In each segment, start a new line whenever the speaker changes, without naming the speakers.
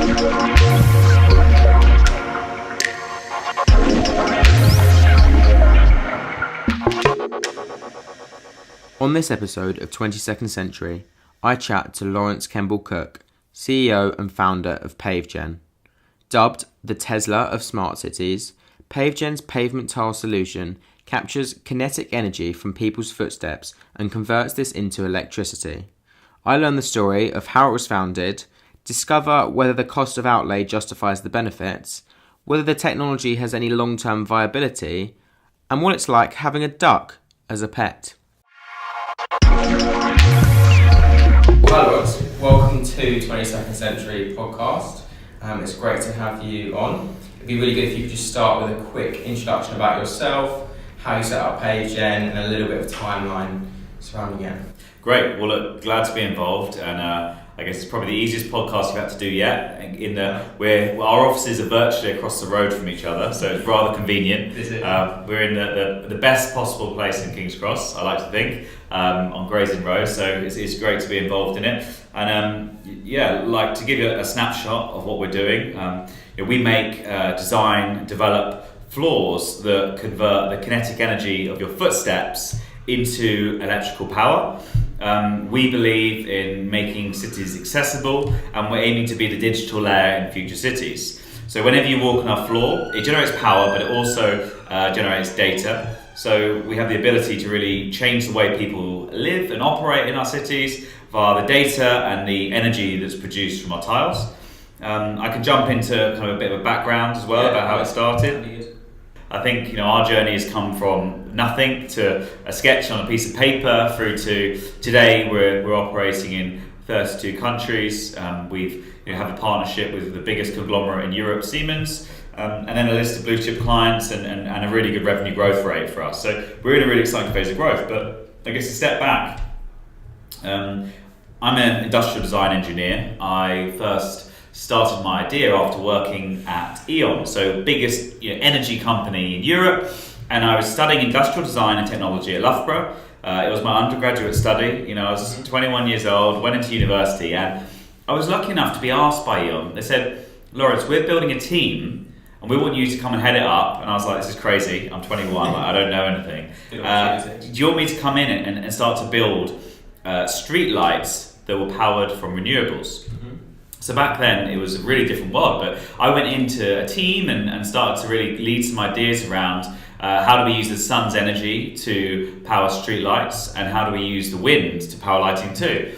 On this episode of 22nd Century, I chat to Laurence Kemball-Cook, CEO and founder of Pavegen. Dubbed the Tesla of smart cities, Pavegen's pavement tile solution captures kinetic energy from people's footsteps and converts this into electricity. I learn the story of how it was founded, discover whether the cost of outlay justifies the benefits, whether the technology has any long-term viability, and what it's like having a duck as a pet. Well, Laurence, welcome to 22nd Century podcast. It's great to have you on. It'd be really good if you could just start with a quick introduction about yourself, how you set up Pavegen, and a little bit of timeline surrounding it.
Great. Well, look, glad to be involved, and I guess it's probably the easiest podcast you've had to do yet. In that our offices are virtually across the road from each other, so it's rather convenient.
Is it?
We're in the best possible place in King's Cross, I like to think, on Gray's Inn Road. So it's great to be involved in it. And like to give you a snapshot of what we're doing. We make, design, develop floors that convert the kinetic energy of your footsteps into electrical power. We believe in making cities accessible, and we're aiming to be the digital layer in future cities. So whenever you walk on our floor, it generates power, but it also generates data. So we have the ability to really change the way people live and operate in our cities via the data and the energy that's produced from our tiles. I can jump into kind of a bit of a background as well about how it started. I think our journey has come from nothing to a sketch on a piece of paper through to today we're operating in 32 countries. We've have a partnership with the biggest conglomerate in Europe, Siemens, and then a list of blue chip clients and a really good revenue growth rate for us. So we're in a really exciting phase of growth. But I guess to step back, I'm an industrial design engineer. I first started my idea after working at E.ON, so biggest energy company in Europe, and I was studying industrial design and technology at Loughborough. It was my undergraduate study. I was 21 years old, went into university, and I was lucky enough to be asked by E.ON. They said, "Laurence, we're building a team and we want you to come and head it up." And I was like, "This is crazy, I'm 21, I don't know anything. Do you want me to come in and start to build street lights that were powered from renewables?" So back then it was a really different world, but I went into a team and started to really lead some ideas around how do we use the sun's energy to power streetlights, and how do we use the wind to power lighting too.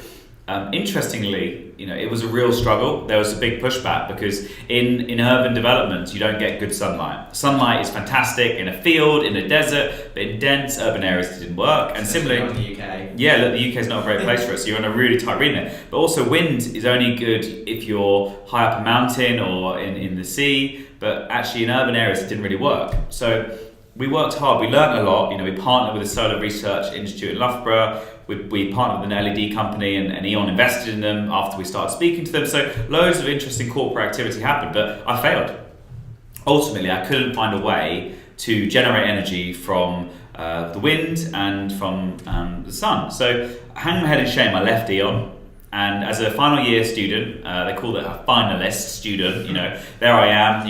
Interestingly, it was a real struggle. There was a big pushback because in urban development you don't get good sunlight. Sunlight is fantastic in a field, in a desert, but in dense urban areas it didn't work. And similarly,
in the UK.
Yeah, look, the UK is not a great place for it, so you're in a really tight region there. But also wind is only good if you're high up a mountain or in the sea, but actually in urban areas it didn't really work. So we worked hard, we learned a lot. We partnered with the Solar Research Institute in Loughborough. We partnered with an LED company, and E.ON invested in them after we started speaking to them. So loads of interesting corporate activity happened, but I failed. Ultimately, I couldn't find a way to generate energy from the wind and from the sun. So hanging my head in shame, I left E.ON. And as a final year student, they call it a finalist student, there I am,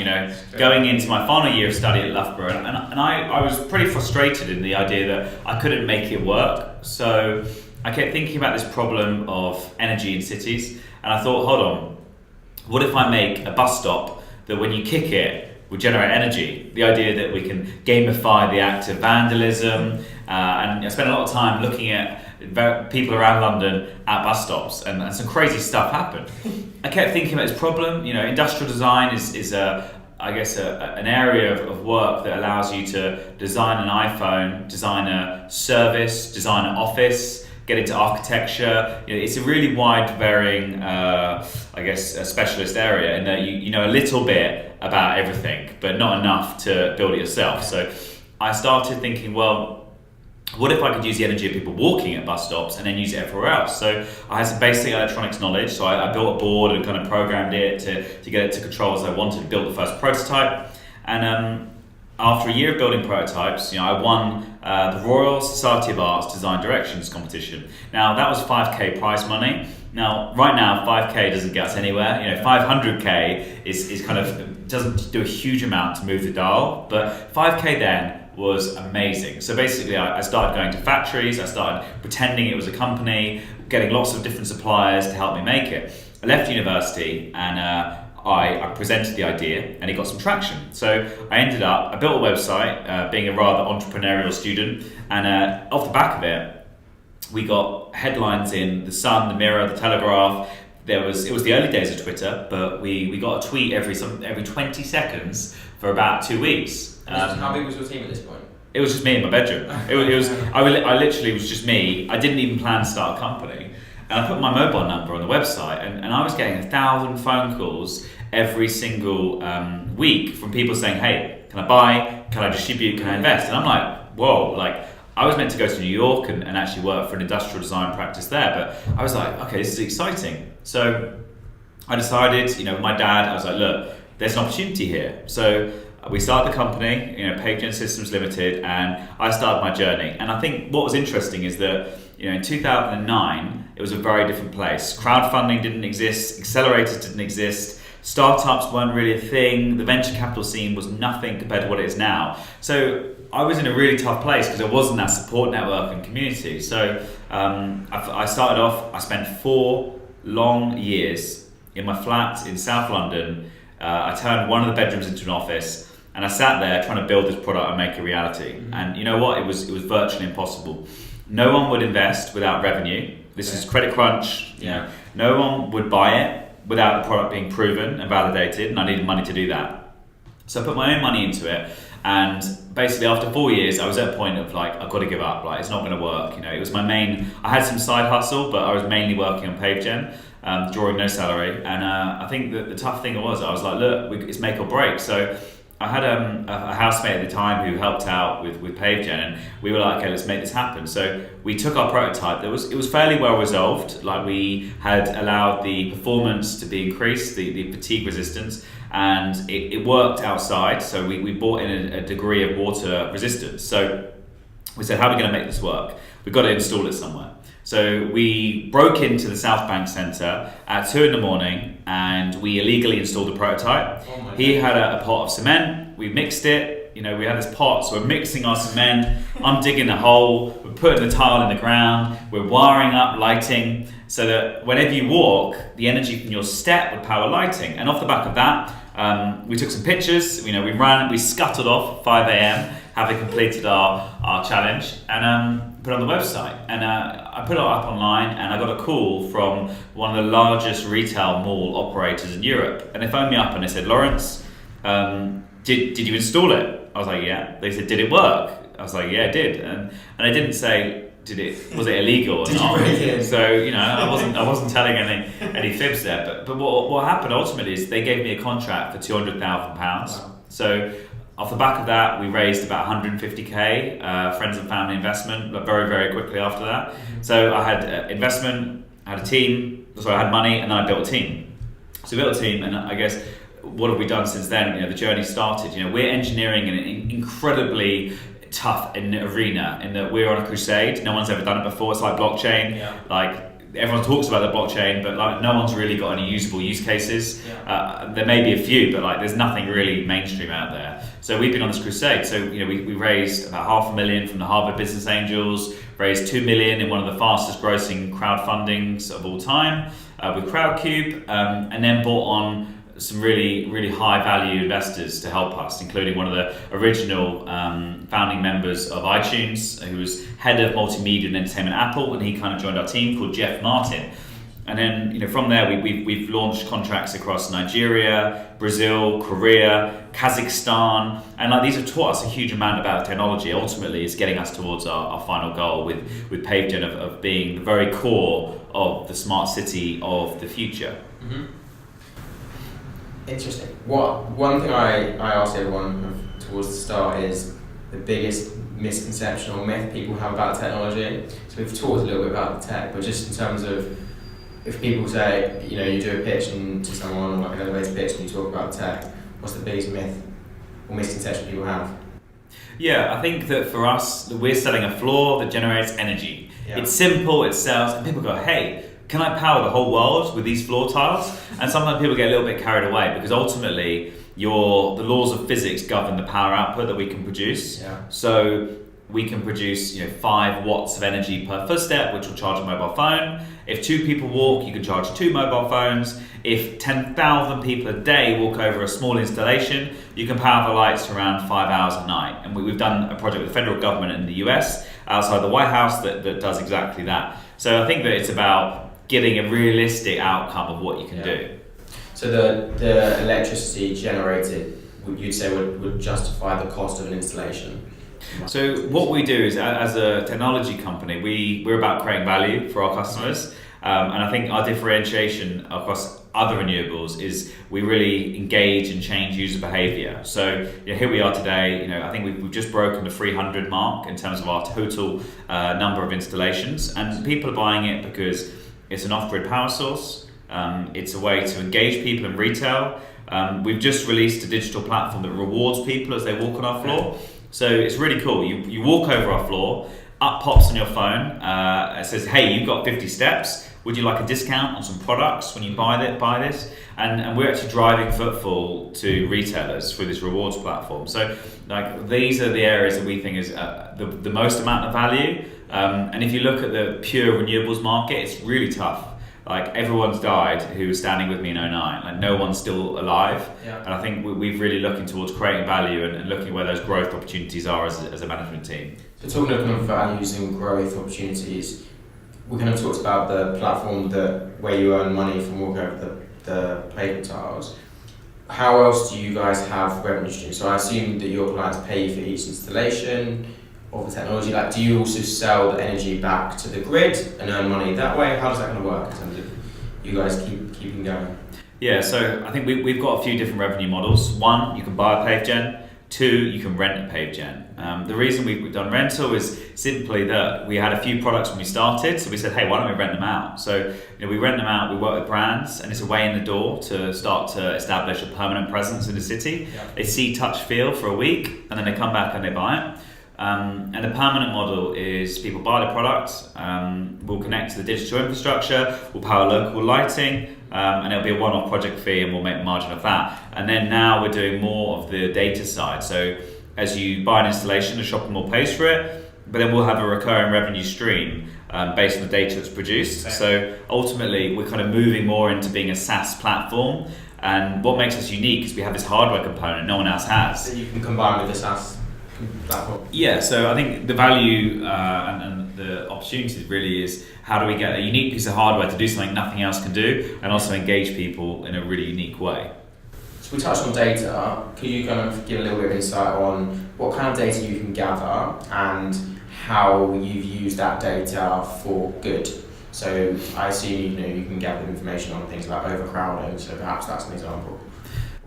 going into my final year of study at Loughborough. And I was pretty frustrated in the idea that I couldn't make it work. So I kept thinking about this problem of energy in cities. And I thought, hold on, what if I make a bus stop that when you kick it, will generate energy? The idea that we can gamify the act of vandalism. And I spent a lot of time looking at people around London at bus stops, and some crazy stuff happened. I kept thinking about this problem. Industrial design is an area of work that allows you to design an iPhone, design a service, design an office, get into architecture. It's a really wide varying, a specialist area in that you know a little bit about everything, but not enough to build it yourself. So I started thinking, well, what if I could use the energy of people walking at bus stops and then use it everywhere else? So I had some basic electronics knowledge, so I built a board and kind of programmed it to get it to control as I wanted to build the first prototype. And after a year of building prototypes, I won the Royal Society of Arts Design Directions competition. Now that was 5k prize money. Now, right now, 5k doesn't get us anywhere. 500k is kind of doesn't do a huge amount to move the dial, but 5k then was amazing. So basically, I started going to factories. I started pretending it was a company, getting lots of different suppliers to help me make it. I left university and I presented the idea and it got some traction. So I built a website, being a rather entrepreneurial student, and off the back of it, we got headlines in The Sun, The Mirror, The Telegraph. It was the early days of Twitter, but we got a tweet every 20 seconds for about 2 weeks.
How big was your team at this point?
It was just me in my bedroom. I literally was just me. I didn't even plan to start a company. And I put my mobile number on the website, and I was getting 1,000 phone calls every single week from people saying, hey, can I buy? Can I distribute? Can I invest? And I'm like, whoa, like I was meant to go to New York and actually work for an industrial design practice there, but I was like, okay, this is exciting. So I decided, with my dad, I was like, look, there's an opportunity here. So we started the company, Pavegen Systems Limited, and I started my journey. And I think what was interesting is that, in 2009, it was a very different place. Crowdfunding didn't exist, accelerators didn't exist, startups weren't really a thing, the venture capital scene was nothing compared to what it is now. So I was in a really tough place because there wasn't that support network and community. So I started off, I spent 4 long years in my flat in South London. I turned one of the bedrooms into an office, and I sat there trying to build this product and make it a reality. Mm-hmm. And you know what? It was virtually impossible. No one would invest without revenue. This is credit crunch. No one would buy it without the product being proven and validated, and I needed money to do that. So I put my own money into it, and basically after 4 years, I was at a point of like, I've got to give up. Like, it's not going to work. It was my main. I had some side hustle, but I was mainly working on Pavegen, drawing no salary. And I think that the tough thing was, I was like, look, it's make or break. So I had a housemate at the time who helped out with Pavegen, and we were like, okay, let's make this happen. So we took our prototype. It was fairly well resolved. Like, we had allowed the performance to be increased, the fatigue resistance, and it worked outside. So we brought in a degree of water resistance. So we said, how are we going to make this work? We've got to install it somewhere. So we broke into the South Bank Centre at 2 a.m. and we illegally installed a prototype. He had a pot of cement, we mixed it, we had this pot, so we're mixing our cement, I'm digging a hole, we're putting the tile in the ground, we're wiring up lighting, so that whenever you walk, the energy from your step would power lighting. And off the back of that, we took some pictures, we scuttled off at 5 a.m, having completed our challenge, and put it on the website. And I put it up online, and I got a call from one of the largest retail mall operators in Europe. And they phoned me up and they said, Laurence, did you install it? I was like, yeah. They said, did it work? I was like, yeah, it did. And I didn't say, was it illegal or not? So I wasn't telling any fibs there. But what happened ultimately is they gave me a contract for £200,000. Wow. So off the back of that, we raised about 150k, friends and family investment, but very, very quickly after that. Mm-hmm. So I had investment, I had a team, I had money, and then I built a team. So we built a team, and I guess, what have we done since then? The journey started. We're engineering in an incredibly tough arena, in that we're on a crusade. No one's ever done it before. It's like blockchain. Yeah. Like, everyone talks about the blockchain, but like, no one's really got any usable use cases. Yeah. There may be a few, but like, there's nothing really mainstream out there. So we've been on this crusade. So we raised about $500,000 from the Harvard Business Angels, raised $2 million in one of the fastest grossing crowdfundings of all time with Crowdcube, and then brought on some really, really high value investors to help us, including one of the original founding members of iTunes, who was head of multimedia and entertainment at Apple, and he kind of joined our team, called Jeff Martin. And then from there we've launched contracts across Nigeria, Brazil, Korea, Kazakhstan, and like, these have taught us a huge amount about technology. Ultimately, it's getting us towards our final goal with Pavegen of being the very core of the smart city of the future. Mm-hmm.
Interesting. One thing I ask everyone towards the start is the biggest misconception or myth people have about technology. So we've talked a little bit about the tech, but just in terms of, if people say, you do a pitch to someone, like an elevator pitch, and you talk about tech, what's the biggest myth or misconception people have?
Yeah, I think that for us, we're selling a floor that generates energy. Yeah. It's simple, it sells, and people go, hey, can I power the whole world with these floor tiles? And sometimes people get a little bit carried away because ultimately the laws of physics govern the power output that we can produce. So we can produce 5 watts of energy per footstep, which will charge a mobile phone. If 2 people walk, you can charge 2 mobile phones. If 10,000 people a day walk over a small installation, you can power the lights for around 5 hours a night. And we've done a project with the federal government in the US, outside the White House, that does exactly that. So I think that it's about getting a realistic outcome of what you can do.
So the electricity generated, you'd say would justify the cost of an installation?
So what we do is, as a technology company, we're about creating value for our customers. And I think our differentiation across other renewables is we really engage and change user behavior. So here we are today, I think we've just broken the 300 mark in terms of our total number of installations. And people are buying it because it's an off-grid power source. It's a way to engage people in retail. We've just released a digital platform that rewards people as they walk on our floor. So it's really cool. You walk over our floor, up pops on your phone, it says, hey, you've got 50 steps. Would you like a discount on some products when you buy this? And we're actually driving footfall to retailers through this rewards platform. So these are the areas that we think is the most amount of value. And if you look at the pure renewables market, it's really tough. Everyone's died who was standing with me in 2009. No one's still alive. And I think we've really looking towards creating value and looking where those growth opportunities are as a management team.
So talking of values and growth opportunities, we kind of talked about the platform where you earn money from walking over the pavement tiles. How else do you guys have revenue streams? So I assume that your clients pay for each installation of the technology. Do you also sell the energy back to the grid and earn money that way? How does that kind of work in terms of you guys keeping going?
Yeah, so I think we've got a few different revenue models. One, you can buy a Pavegen. 2, you can rent a Pavegen. The reason we've done rental is simply that we had a few products when we started, so we said, hey, why don't we rent them out? So we rent them out, we work with brands, and it's a way in the door to start to establish a permanent presence in the city. They see, touch, feel for a week, and then they come back and they buy it. And the permanent model is people buy the product, we'll connect to the digital infrastructure, we'll power local lighting, and it'll be a one-off project fee and we'll make a margin of that. And then now we're doing more of the data side. So as you buy an installation, the shopper will pay for it, but then we'll have a recurring revenue stream based on the data that's produced. So ultimately, we're kind of moving more into being a SaaS platform. And what makes us unique is we have this hardware component no one else has.
So you can combine with the SaaS platform?
Yeah, so I think the value and the opportunity really is how do we get a unique piece of hardware to do something nothing else can do and also engage people in a really unique way.
So we touched on data. Could you kind of give a little bit of insight on what kind of data you can gather and how you've used that data for good? So I assume you can gather information on things like overcrowding, so perhaps that's an example.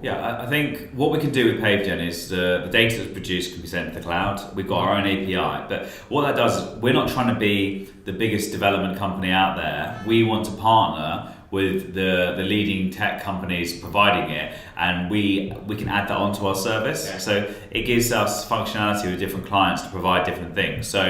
Yeah, I think what we can do with Pavegen is the data that's produced can be sent to the cloud. We've got our own API, but what that does is we're not trying to be the biggest development company out there. We want to partner with the leading tech companies providing it, and we can add that onto our service. Okay. So it gives us functionality with different clients to provide different things. So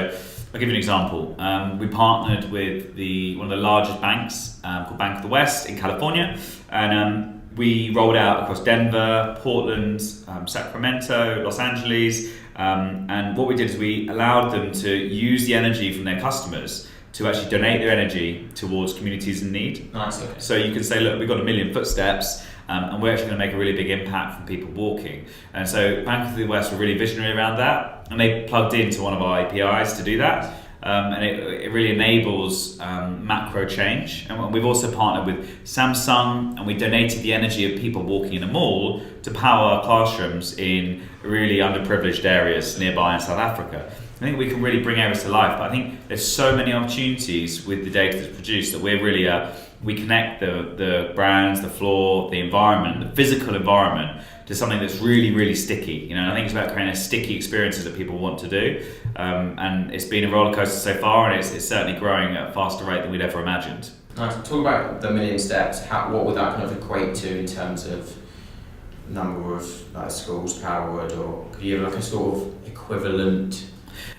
I'll give you an example. We partnered with one of the largest banks called Bank of the West in California, and we rolled out across Denver, Portland, Sacramento, Los Angeles, and what we did is we allowed them to use the energy from their customers to actually donate their energy towards communities in need.
Nice. Okay.
So you can say, look, we've got 1 million footsteps, and we're actually going to make a really big impact from people walking. And so Bank of the West were really visionary around that, and they plugged into one of our APIs to do that. And it really enables macro change. And we've also partnered with Samsung, and we donated the energy of people walking in a mall to power classrooms in really underprivileged areas nearby in South Africa. I think we can really bring areas to life, but I think there's so many opportunities with the data that's produced that we're really we connect the brands, the floor, the environment, the physical environment to something that's really, really sticky. I think it's about creating sticky experiences that people want to do, and it's been a roller coaster so far, and it's certainly growing at a faster rate than we'd ever imagined.
Nice. Talk about the 1 million steps. What would that kind of equate to in terms of number of schools powered, or could you have a sort of equivalent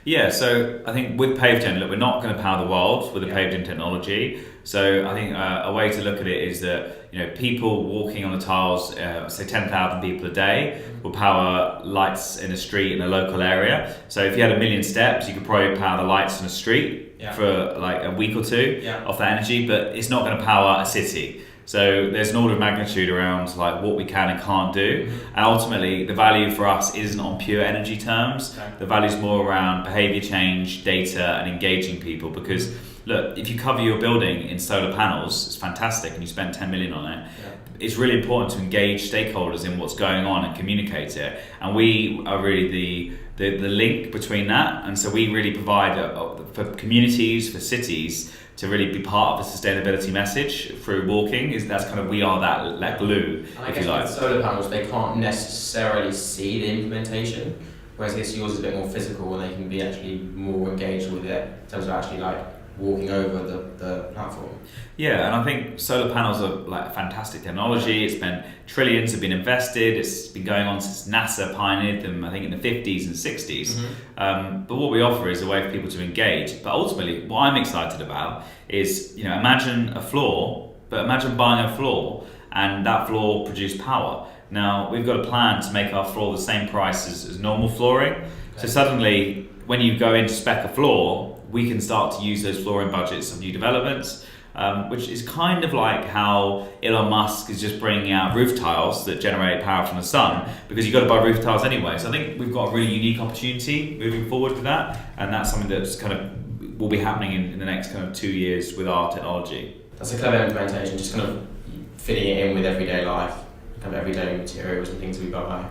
Yeah, so I think with Pavegen, look, we're not going to power the world with the Pavegen technology. So I think a way to look at it is that people walking on the tiles, say 10,000 people a day, will power lights in a street in a local area. So if you had 1 million steps, you could probably power the lights in a street for like a week or two of that energy, but it's not going to power a city. So there's an order of magnitude around like what we can and can't do, and ultimately the value for us isn't on pure energy terms. The value is more around behaviour change, data, and engaging people. Because look, if you cover your building in solar panels, it's fantastic, and you spend 10 million on it. It's really important to engage stakeholders in what's going on and communicate it. And we are really the link between that. And so we really provide for communities, for cities, to really be part of the sustainability message through walking. That's kind of, we are that glue,
and
if you like.
With solar panels, they can't necessarily see the implementation, whereas I guess yours is a bit more physical and they can be actually more engaged with it in terms of actually like walking over the platform.
Yeah, and I think solar panels are like a fantastic technology. It's been trillions have been invested. It's been going on since NASA pioneered them, I think, in the 50s and 60s. But what we offer is a way for people to engage. But ultimately, what I'm excited about is, imagine a floor, but imagine buying a floor and that floor produce power. Now, we've got a plan to make our floor the same price as normal flooring. Okay. So suddenly, when you go in to spec a floor, we can start to use those flooring budgets of new developments, which is kind of like how Elon Musk is just bringing out roof tiles that generate power from the sun, because you've got to buy roof tiles anyway. So I think we've got a really unique opportunity moving forward with that, and that's something that's kind of will be happening in the next kind of 2 years with our technology.
That's a clever implementation, just kind of fitting it in with everyday life, kind of everyday materials and things we buy.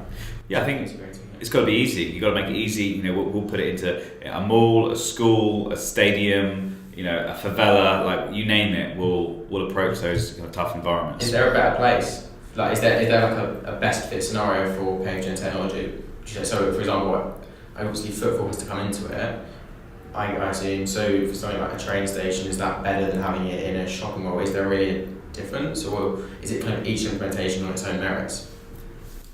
Yeah, I think it's got to be easy. You've got to make it easy. We'll put it into a mall, a school, a stadium, a favela, like you name it. We'll approach those kind of tough environments. Is
there a better place? Like, is there like a best fit scenario for Pavegen technology? So, for example, obviously footfall has to come into it. I assume. So, for something like a train station, is that better than having it in a shopping mall? Is there really a difference, or is it kind of each implementation on its own merits?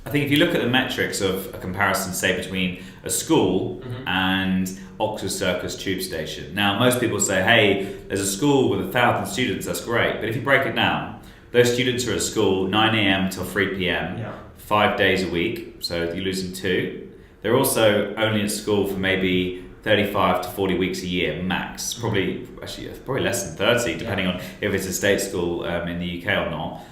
I think if you look at the metrics of a comparison, say, between a school and Oxford Circus tube station. Now, most people say, hey, there's a school with 1,000 students, that's great. But if you break it down, those students are at school 9 a.m. till 3 p.m, 5 days a week, so you're losing 2. They're also only at school for maybe 35 to 40 weeks a year max, probably less than 30, depending on if it's a state school in the UK or not.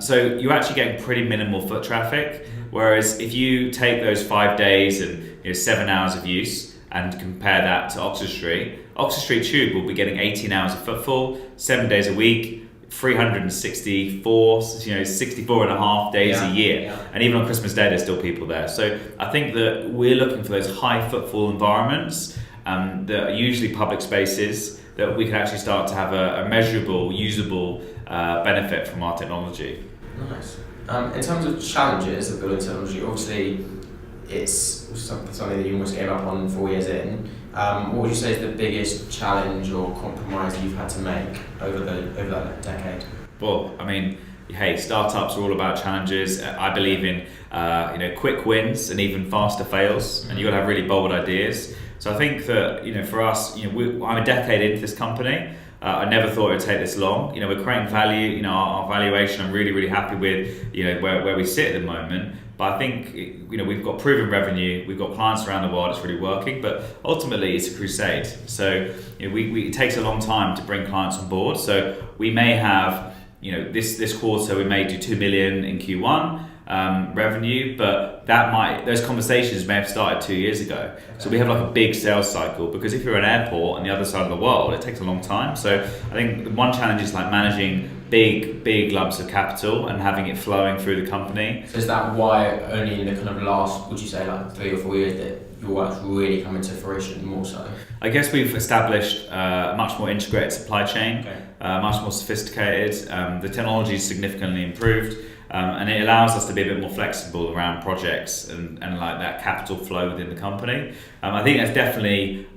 So you're actually getting pretty minimal foot traffic, whereas if you take those 5 days and 7 hours of use and compare that to Oxford Street Tube will be getting 18 hours of footfall, 7 days a week, 364, 64 and a half days a year. And even on Christmas Day, there's still people there. So I think that we're looking for those high footfall environments that are usually public spaces that we can actually start to have a measurable, usable benefit from our technology.
Nice. In terms of challenges of building technology, obviously it's something that you almost gave up on 4 years in. What would you say is the biggest challenge or compromise you've had to make over that decade?
Well, I mean, hey, startups are all about challenges. I believe in quick wins and even faster fails, and you've got to have really bold ideas. So I think that for us, I'm a decade into this company. I never thought it would take this long. We're creating value. Our valuation, I'm really, really happy with where we sit at the moment. But I think we've got proven revenue, we've got clients around the world, it's really working. But ultimately, it's a crusade. So it takes a long time to bring clients on board. So we may have this quarter we may do 2 million in Q1 revenue, but those conversations may have started 2 years ago. So we have like a big sales cycle, because if you're an airport on the other side of the world, it takes a long time. So I think one challenge is like managing big lumps of capital and having it flowing through the company.
So is that why only in the kind of last, would you say, like 3 or 4 years that your work's really coming to fruition more so?
I guess we've established a much more integrated supply chain, much more sophisticated. The technology is significantly improved. And it allows us to be a bit more flexible around projects and like that capital flow within the company. I think that's definitely,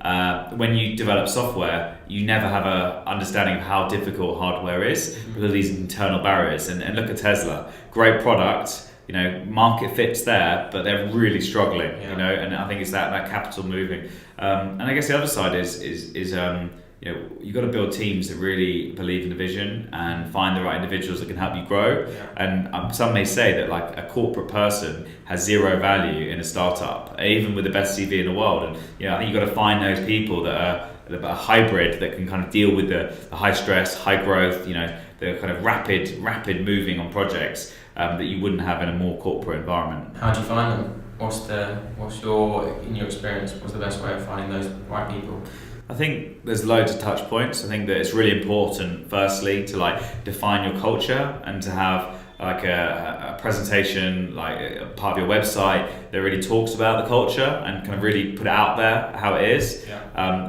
when you develop software, you never have a understanding of how difficult hardware is because of these internal barriers. And look at Tesla, great product, market fit's there, but they're really struggling.
Yeah.
And I think it's that capital moving. And I guess the other side is you've got to build teams that really believe in the vision and find the right individuals that can help you grow.
Yeah.
And some may say that like a corporate person has zero value in a startup, even with the best CV in the world. And I think you've got to find those people that are a hybrid that can kind of deal with the high stress, high growth, the kind of rapid moving on projects that you wouldn't have in a more corporate environment.
How do you find them? In your experience, what's the best way of finding those right people?
I think there's loads of touch points. I think that it's really important, firstly, to like define your culture and to have like a presentation, like a part of your website that really talks about the culture and kind of really put it out there how it is.
Yeah.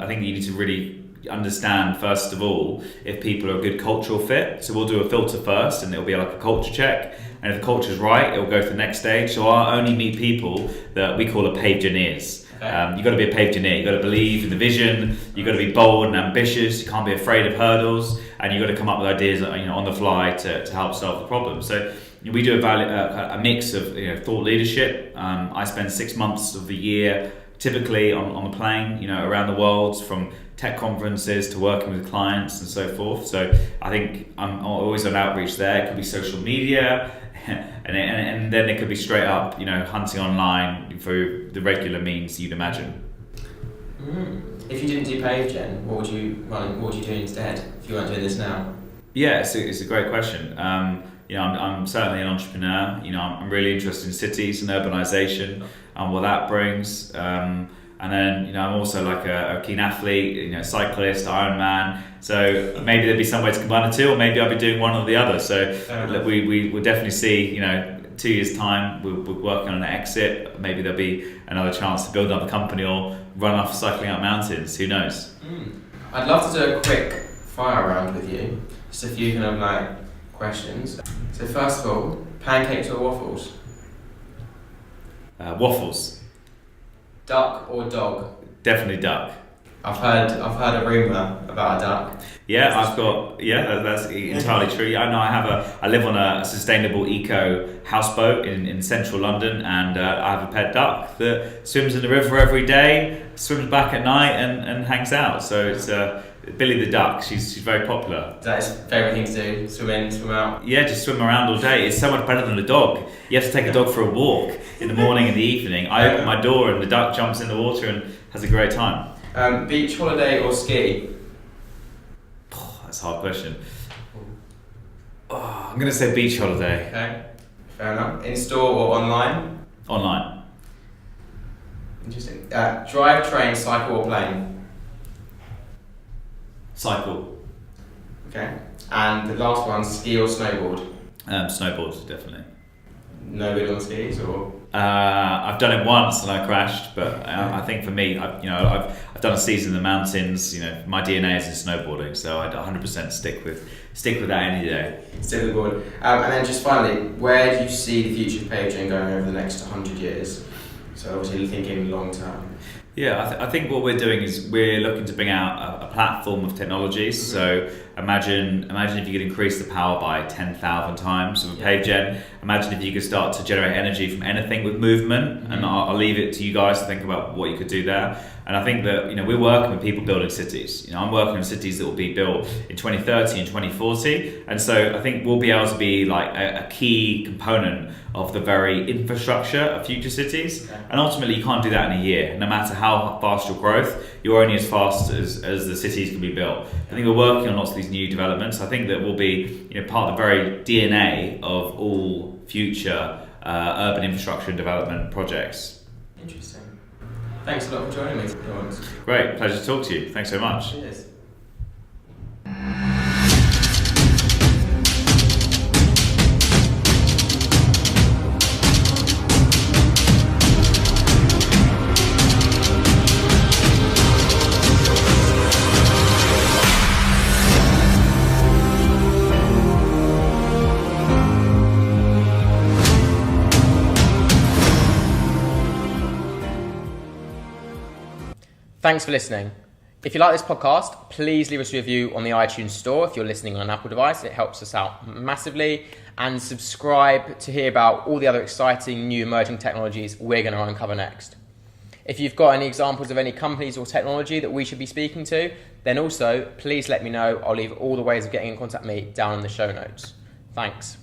I think you need to really understand, first of all, if people are a good cultural fit. So we'll do a filter first, and it'll be like a culture check. And if the culture's right, it'll go to the next stage. So I only meet people that we call a Pavegeneers. Okay. You've got to be a Pavegeneer. You've got to believe in the vision. You've got to be bold and ambitious. You can't be afraid of hurdles, and you've got to come up with ideas, on the fly to help solve the problem. So we do a mix of thought leadership. I spend 6 months of the year typically on the plane, around the world, from tech conferences to working with clients and so forth. So I think I'm always on outreach there. It could be social media, and then it could be straight up, hunting online through the regular means you'd imagine.
If you didn't do Pavegen, what would you do instead if you weren't doing this now?
Yeah, it's a great question. I'm certainly an entrepreneur. I'm really interested in cities and urbanisation and what that brings. And then, I'm also like a keen athlete, cyclist, Ironman. So maybe there'd be some way to combine the two, or maybe I'll be doing one or the other. So we will definitely see, 2 years' time, we're working on an exit. Maybe there'll be another chance to build another company or run off cycling up mountains. Who knows?
I'd love to do a quick fire round with you. Just a few kind of questions. So first of all, pancakes or waffles?
Waffles.
Duck or dog?
Definitely duck.
I've heard a rumour about a duck.
Yeah, that's entirely true. I live on a sustainable eco houseboat in central London, and I have a pet duck that swims in the river every day, swims back at night, and hangs out. So it's Billy the duck. She's very popular.
Is that his favourite thing to do? Swim in, swim out?
Yeah, just swim around all day. It's so much better than a dog. You have to take a dog for a walk in the morning and the evening. I open my door and the duck jumps in the water and has a great time.
Beach holiday or ski?
That's a hard question. I'm going to say beach holiday.
Okay, fair enough. In store or online?
Online.
Interesting. Drive, train, cycle or plane?
Cycle.
Okay. And the last one, ski or snowboard?
Snowboard, definitely.
No good on skis, or?
I've done it once and I crashed, but I think for me, I've done a season in the mountains. My DNA is in snowboarding, so I'd 100% stick with that any day.
Stick with the board. And then just finally, where do you see the future of Pavegen going over the next 100 years? So obviously thinking long term.
Yeah, I think what we're doing is we're looking to bring out a platform of technologies. Mm-hmm. So imagine if you could increase the power by 10,000 times with Pavegen. Imagine if you could start to generate energy from anything with movement. Mm-hmm. And I'll leave it to you guys to think about what you could do there. And I think that we're working with people building cities. I'm working on cities that will be built in 2030 and 2040. And so I think we'll be able to be like a key component of the very infrastructure of future cities. Okay. And ultimately, you can't do that in a year. No matter how fast your growth, you're only as fast as the cities can be built. I think we're working on lots of these new developments. I think that will be part of the very DNA of all future urban infrastructure and development projects.
Interesting. Thanks a lot for joining me, Laurence.
Great, pleasure to talk to you. Thanks so much.
Cheers. Thanks for listening. If you like this podcast, please leave us a review on the iTunes store if you're listening on an Apple device. It helps us out massively. And subscribe to hear about all the other exciting new emerging technologies we're going to uncover next. If you've got any examples of any companies or technology that we should be speaking to, then also please let me know. I'll leave all the ways of getting in contact with me down in the show notes. Thanks.